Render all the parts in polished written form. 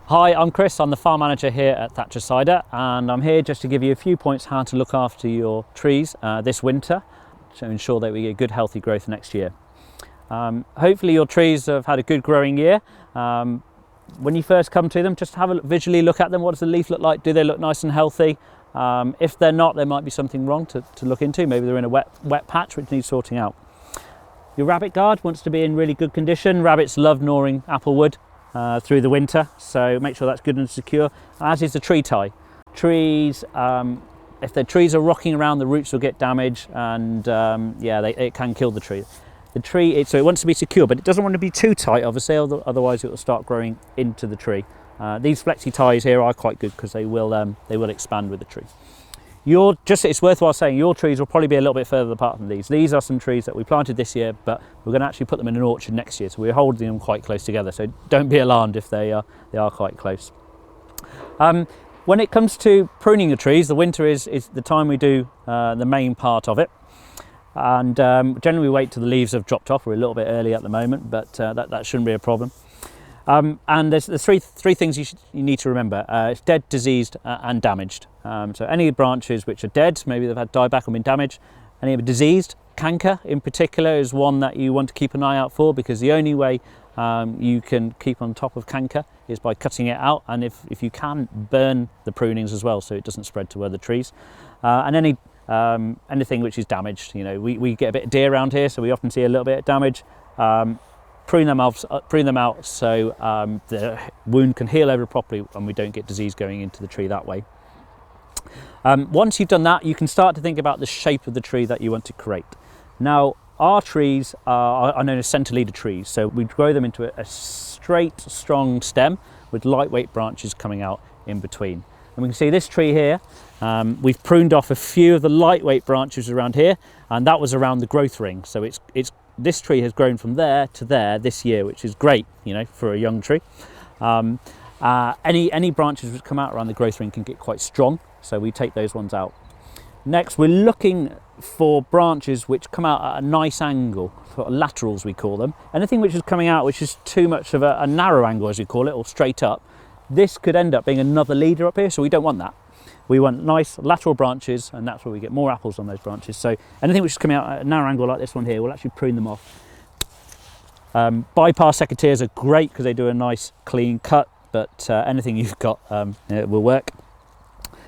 Hi, I'm Chris. I'm the farm manager here at Thatchers Cider, and I'm here just to give you a few points how to look after your trees this winter to ensure that we get good healthy growth next year. Hopefully your trees have had a good growing year. When you first come to them, just have a visually look at them. What does the leaf look like? Do they look nice and healthy? If they're not, there might be something wrong to look into. Maybe they're in a wet patch which needs sorting out. Your rabbit guard wants to be in really good condition. Rabbits love gnawing apple wood through the winter, so make sure that's good and secure, as is the tree tie. Trees, if the trees are rocking around, the roots will get damaged, and it can kill the tree. So it wants to be secure, but it doesn't want to be too tight, obviously, otherwise it will start growing into the tree. These flexi ties here are quite good because they will expand with the tree. It's worthwhile saying your trees will probably be a little bit further apart than these. These are some trees that we planted this year, but we're going to actually put them in an orchard next year, so we're holding them quite close together. So don't be alarmed if they are quite close. When it comes to pruning your trees, the winter is the time we do the main part of it. And generally we wait till the leaves have dropped off. We're a little bit early at the moment, but that shouldn't be a problem. And there's three things you need to remember. It's dead, diseased and damaged. So any branches which are dead, maybe they've had dieback or been damaged. Any are diseased, canker in particular is one that you want to keep an eye out for, because the only way you can keep on top of canker is by cutting it out, and if you can, burn the prunings as well so it doesn't spread to other trees. And anything which is damaged, we get a bit of deer around here, so we often see a little bit of damage. Prune them out so the wound can heal over properly and we don't get disease going into the tree that way. Once you've done that, you can start to think about the shape of the tree that you want to create. Now, our trees are known as centre leader trees, so we grow them into a straight, strong stem with lightweight branches coming out in between. And we can see this tree here, we've pruned off a few of the lightweight branches around here, and that was around the growth ring. So this tree has grown from there to there this year, which is great, for a young tree. Any branches which come out around the growth ring can get quite strong, so we take those ones out. Next, we're looking for branches which come out at a nice angle, sort of laterals we call them. Anything which is coming out which is too much of a narrow angle, as we call it, or straight up, this could end up being another leader up here, so we don't want that. We want nice lateral branches, and that's where we get more apples on those branches. So anything which is coming out at a narrow angle like this one here, we'll actually prune them off. Bypass secateurs are great because they do a nice clean cut, but anything you've got will work.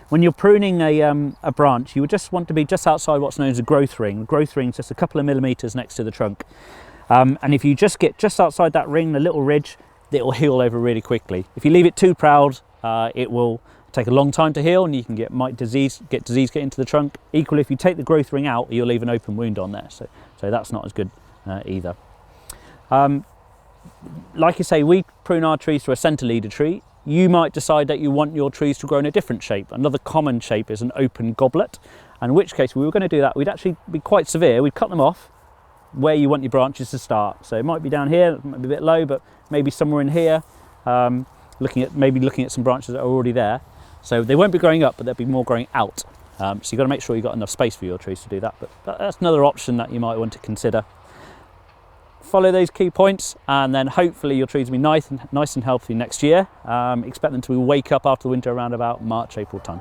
When you're pruning a branch, you would just want to be just outside what's known as a growth ring. The growth ring is just a couple of millimetres next to the trunk. And if you just get just outside that ring, the little ridge, it will heal over really quickly. If you leave it too proud, it will take a long time to heal, and you can get disease get into the trunk. Equally, if you take the growth ring out, you'll leave an open wound on there, so that's not as good either. Like I say, we prune our trees to a centre leader tree. You might decide that you want your trees to grow in a different shape. Another common shape is an open goblet, and in which case, if we were going to do that, we'd actually be quite severe. We'd cut them off where you want your branches to start. So it might be down here, it might be a bit low, but maybe somewhere in here, looking at some branches that are already there. So they won't be growing up, but they'll be more growing out. So you've got to make sure you've got enough space for your trees to do that, but that's another option that you might want to consider. Follow those key points, and then hopefully your trees will be nice and healthy next year. Expect them to wake up after the winter around about March, April time.